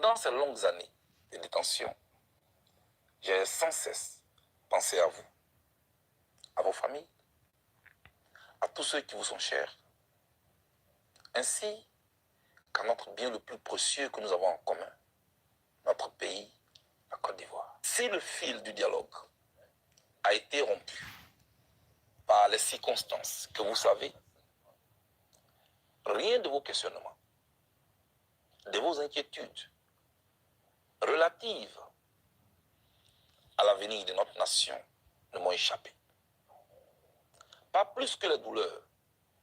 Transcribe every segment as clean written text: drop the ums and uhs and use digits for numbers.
Pendant ces longues années de détention, j'ai sans cesse pensé à vous, à vos familles, à tous ceux qui vous sont chers, ainsi qu'à notre bien le plus précieux que nous avons en commun, notre pays, la Côte d'Ivoire. Si le fil du dialogue a été rompu par les circonstances que vous savez, rien de vos questionnements, de vos inquiétudes relatives à l'avenir de notre nation ne m'ont échappé. Pas plus que les douleurs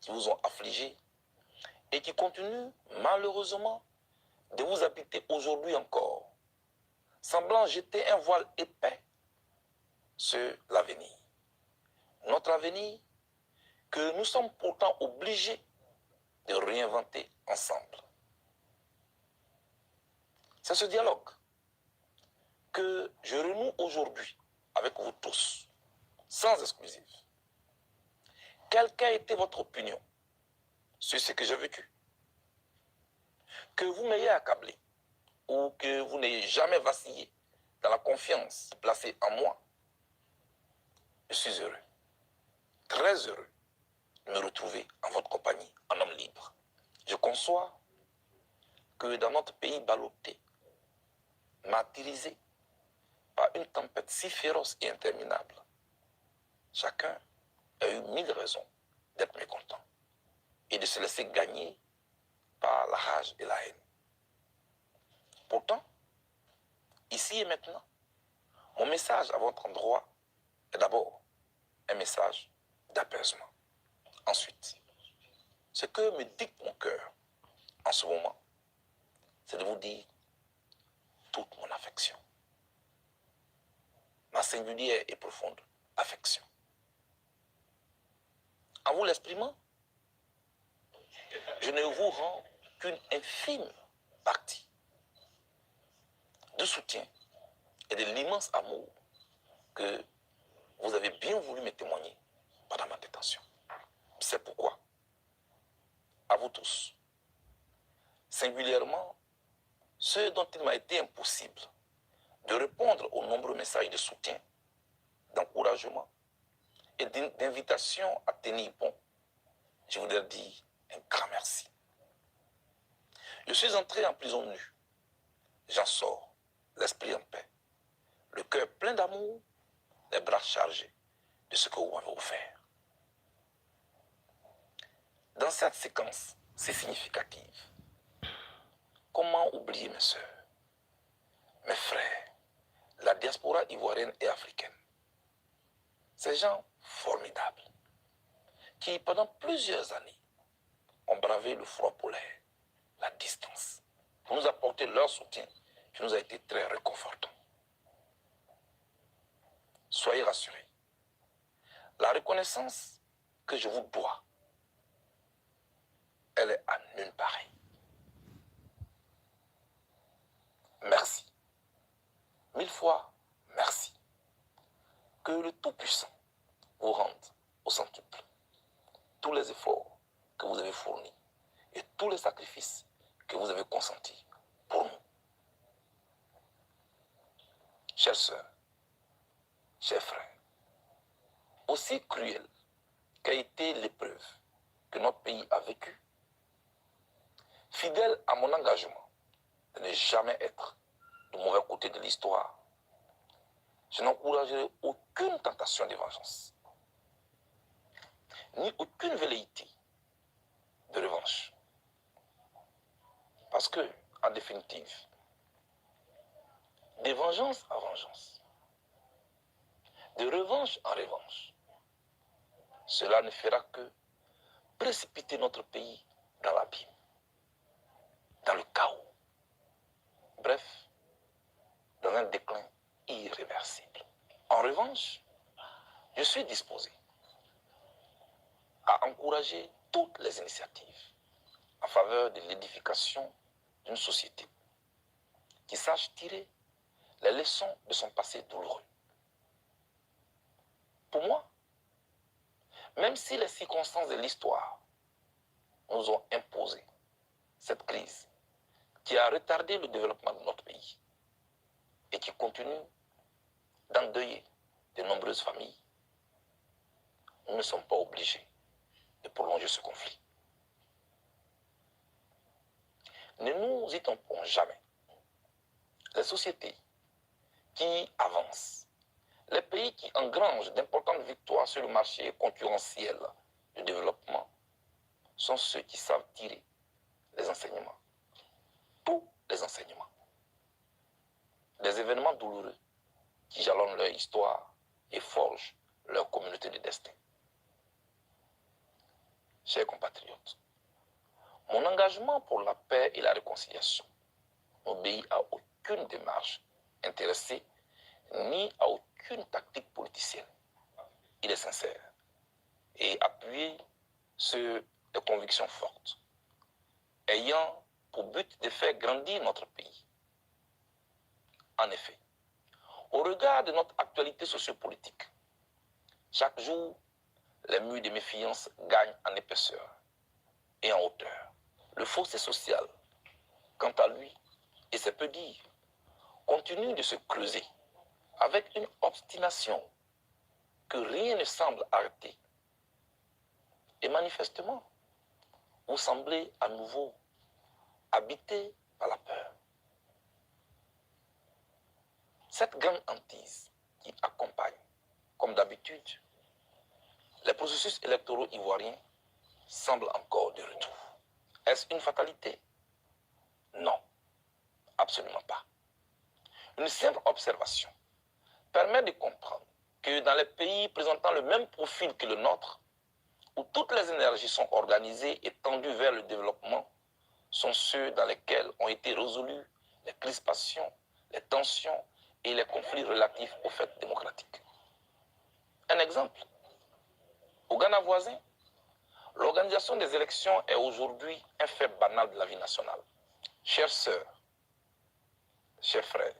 qui vous ont affligé et qui continuent malheureusement de vous habiter aujourd'hui encore, semblant jeter un voile épais sur l'avenir. Notre avenir que nous sommes pourtant obligés de réinventer ensemble. C'est ce dialogue que je renoue aujourd'hui avec vous tous, sans exclusive. Quelle qu'a été votre opinion sur ce que j'ai vécu? Que vous m'ayez accablé ou que vous n'ayez jamais vacillé dans la confiance placée en moi, je suis heureux, très heureux de me retrouver en votre compagnie, en homme libre. Je conçois que dans notre pays ballotté, martyrisé par une tempête si féroce et interminable, chacun a eu mille raisons d'être mécontent et de se laisser gagner par la rage et la haine. Pourtant, ici et maintenant, mon message à votre endroit est d'abord un message d'apaisement. Ensuite, ce que me dicte mon cœur en ce moment, c'est de vous dire toute mon affection. Ma singulière et profonde affection. En vous l'exprimant, je ne vous rends qu'une infime partie de soutien et de l'immense amour que vous avez bien voulu me témoigner pendant ma détention. C'est pourquoi, à vous tous, singulièrement ceux dont il m'a été impossible de répondre aux nombreux messages de soutien, d'encouragement et d'invitation à tenir bon, je voudrais dire un grand merci. Je suis entré en prison nue. J'en sors, l'esprit en paix, le cœur plein d'amour, les bras chargés de ce que vous m'avez offert. Dans cette séquence si significative, comment oublier mes sœurs, mes frères, la diaspora ivoirienne et africaine, ces gens formidables qui, pendant plusieurs années, ont bravé le froid polaire, la distance, pour nous apporter leur soutien qui nous a été très réconfortant. Soyez rassurés, la reconnaissance que je vous dois, elle est à nulle pareille. Merci. Mille fois merci. Que le Tout-Puissant vous rende au centuple tous les efforts que vous avez fournis et tous les sacrifices que vous avez consentis pour nous. Chères sœurs, chers frères, aussi cruelle qu'a été l'épreuve que notre pays a vécue, fidèle à mon engagement de ne jamais être du mauvais côté de l'histoire, je n'encouragerai aucune tentation de vengeance, ni aucune velléité de revanche. Parce que, en définitive, de vengeance en vengeance, de revanche en revanche, cela ne fera que précipiter notre pays dans l'abîme, dans le chaos. Bref, dans un déclin irréversible. En revanche, je suis disposé à encourager toutes les initiatives en faveur de l'édification d'une société qui sache tirer les leçons de son passé douloureux. Pour moi, même si les circonstances de l'histoire nous ont imposé cette crise qui a retardé le développement de notre pays et qui continue d'endeuiller de nombreuses familles, nous ne sommes pas obligés de prolonger ce conflit. Ne nous y trompons jamais. Les sociétés qui avancent, les pays qui engrangent d'importantes victoires sur le marché concurrentiel du développement sont ceux qui savent tirer les enseignements, tous les enseignements, des événements douloureux qui jalonnent leur histoire et forgent leur communauté de destin. Chers compatriotes, mon engagement pour la paix et la réconciliation n'obéit à aucune démarche intéressée ni à aucune tactique politicienne. Il est sincère et appuyé sur des convictions fortes, ayant pour but de faire grandir notre pays. En effet, au regard de notre actualité sociopolitique, chaque jour, les murs de méfiance gagnent en épaisseur et en hauteur. Le fossé social, quant à lui, et c'est peu dire, continue de se creuser avec une obstination que rien ne semble arrêter. Et manifestement, vous semblez à nouveau habité par la peur. Cette grande hantise qui accompagne, comme d'habitude, les processus électoraux ivoiriens semble encore de retour. Est-ce une fatalité? Non, absolument pas. Une simple observation permet de comprendre que dans les pays présentant le même profil que le nôtre, où toutes les énergies sont organisées et tendues vers le développement, sont ceux dans lesquels ont été résolues les crispations, les tensions et les conflits relatifs aux fêtes démocratiques. Un exemple, au Ghana voisin, l'organisation des élections est aujourd'hui un fait banal de la vie nationale. Chères sœurs, chers frères,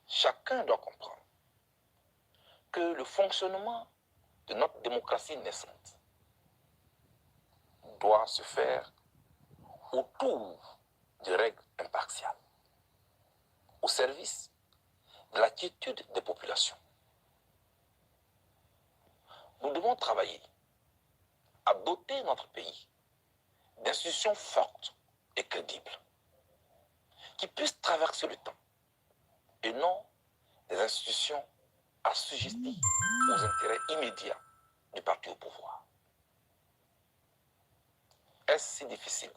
chacun doit comprendre que le fonctionnement de notre démocratie naissante doit se faire autour de règles impartiales, au service de la quiétude des populations. Nous devons travailler à doter notre pays d'institutions fortes et crédibles, qui puissent traverser le temps, et non des institutions assujetties aux intérêts immédiats du parti au pouvoir. Est-ce si difficile,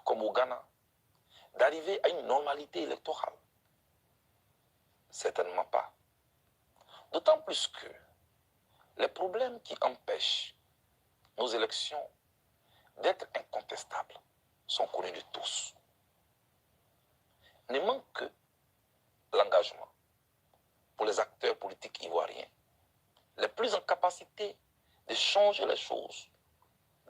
comme au Ghana, d'arriver à une normalité électorale? Certainement pas. D'autant plus que les problèmes qui empêchent nos élections d'être incontestables sont connus de tous. Ne manque que l'engagement pour les acteurs politiques ivoiriens, les plus en capacité de changer les choses,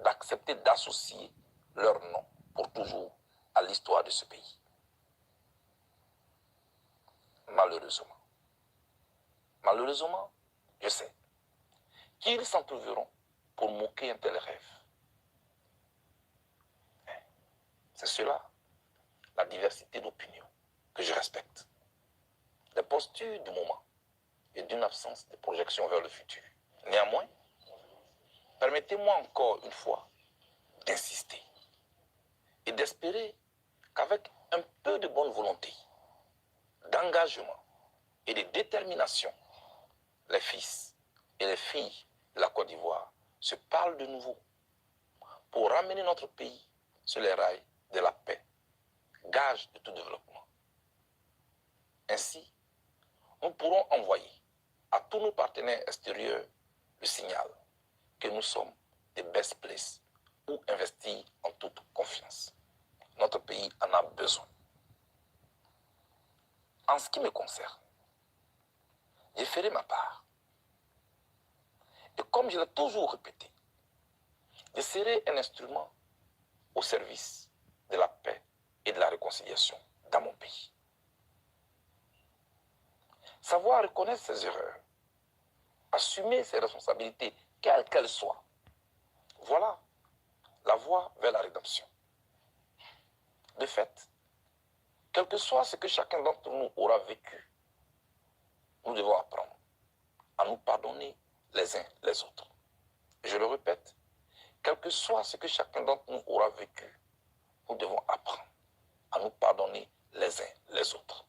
d'accepter d'associer leur nom pour toujours à l'histoire de ce pays. Malheureusement, je sais qu'ils s'en trouveront pour moquer un tel rêve. C'est cela, la diversité d'opinions que je respecte, des postures du moment et d'une absence de projection vers le futur. Néanmoins, permettez-moi encore une fois d'insister et d'espérer qu'avec un peu de bonne volonté, d'engagement et de détermination, les fils et les filles de la Côte d'Ivoire se parlent de nouveau pour ramener notre pays sur les rails de la paix, gage de tout développement. Ainsi, nous pourrons envoyer à tous nos partenaires extérieurs le signal que nous sommes des best places pour investir en toute confiance. Notre pays en a besoin. En ce qui me concerne, j'ai fait ma part. Et comme je l'ai toujours répété, je serai un instrument au service de la paix et de la réconciliation dans mon pays. Savoir reconnaître ses erreurs, assumer ses responsabilités, quelles qu'elles soient, voilà la voie vers la rédemption. De fait, quel que soit ce que chacun d'entre nous aura vécu, nous devons apprendre à nous pardonner les uns les autres. Je le répète, quel que soit ce que chacun d'entre nous aura vécu, nous devons apprendre à nous pardonner les uns les autres.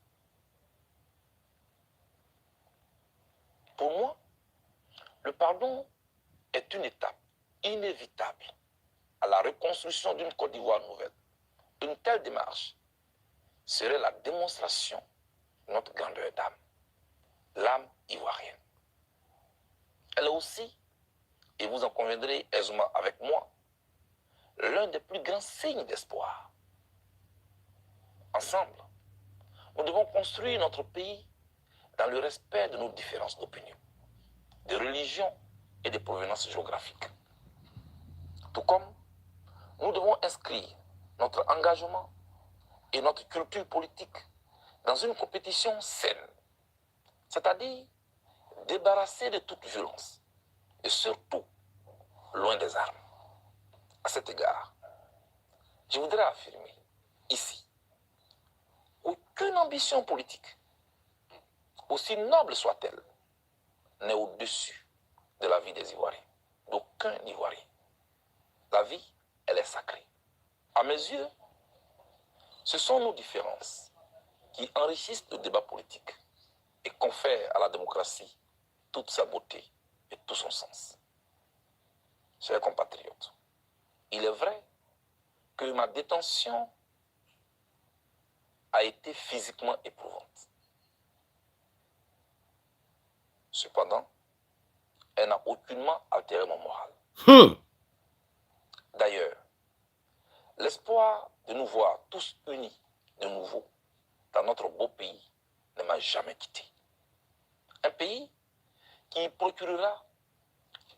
Pour moi, le pardon est une étape inévitable à la reconstruction d'une Côte d'Ivoire nouvelle. Une telle démarche serait la démonstration de notre grandeur d'âme, l'âme ivoirienne. Elle est aussi, et vous en conviendrez aisément avec moi, l'un des plus grands signes d'espoir. Ensemble, nous devons construire notre pays dans le respect de nos différences d'opinion, de religion et de provenance géographique. Tout comme nous devons inscrire notre engagement et notre culture politique dans une compétition saine, c'est-à-dire débarrassée de toute violence et surtout loin des armes. À cet égard, je voudrais affirmer ici qu'aucune ambition politique, aussi noble soit-elle, n'est au-dessus de la vie des Ivoiriens, d'aucun Ivoirien. La vie, elle est sacrée. À mes yeux, ce sont nos différences qui enrichissent le débat politique et confèrent à la démocratie toute sa beauté et tout son sens. Chers compatriotes, il est vrai que ma détention a été physiquement éprouvante. Cependant, elle n'a aucunement altéré mon moral. D'ailleurs, l'espoir de nous voir tous unis de nouveau dans notre beau pays ne m'a jamais quitté. Un pays qui procurera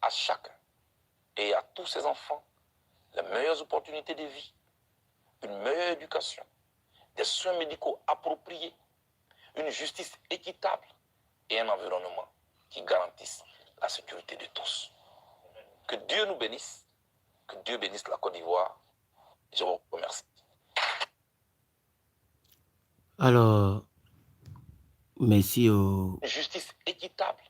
à chacun et à tous ses enfants les meilleures opportunités de vie, une meilleure éducation, des soins médicaux appropriés, une justice équitable et un environnement qui garantisse la sécurité de tous. Que Dieu nous bénisse, que Dieu bénisse la Côte d'Ivoire. Je vous remercie. Alors, merci Une justice équitable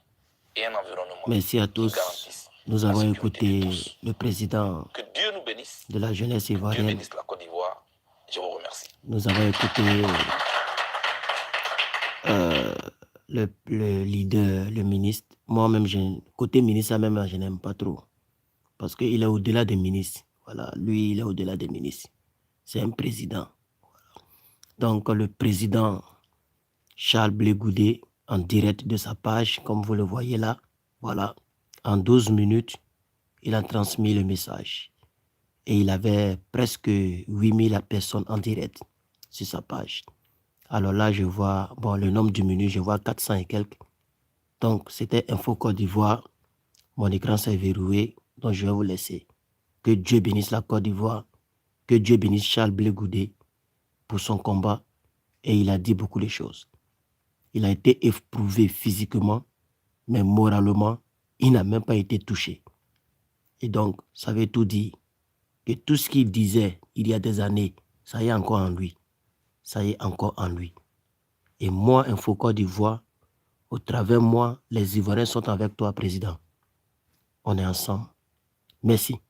et un environnement merci à qui tous. garantisse Nous la avons sécurité de écouté tous. le président Que Dieu nous bénisse, de la jeunesse que Dieu ivoirienne. bénisse la Côte d'Ivoire. Je vous remercie. Nous avons écouté le leader, le ministre. Moi-même, côté ministre, même, je n'aime pas trop. Parce qu'il est au-delà des ministres. Voilà, lui, il est au-delà des ministres. C'est un président. Donc, le président Charles Blé Goudé, en direct de sa page, comme vous le voyez là, voilà, en 12 minutes, il a transmis le message. Et il avait presque 8000 personnes en direct sur sa page. Alors là, je vois, bon, le nombre diminue, je vois 400 et quelques. Donc, c'était Info Côte d'Ivoire. Mon écran s'est verrouillé, donc je vais vous laisser. Que Dieu bénisse la Côte d'Ivoire. Que Dieu bénisse Charles Blé Goudé pour son combat. Et il a dit beaucoup de choses. Il a été éprouvé physiquement, mais moralement, il n'a même pas été touché. Et donc, ça veut tout dire. Que tout ce qu'il disait il y a des années, ça y est encore en lui. Ça y est encore en lui. Et moi, Info Côte d'Ivoire, au travers de moi, les Ivoiriens sont avec toi, président. On est ensemble. Merci.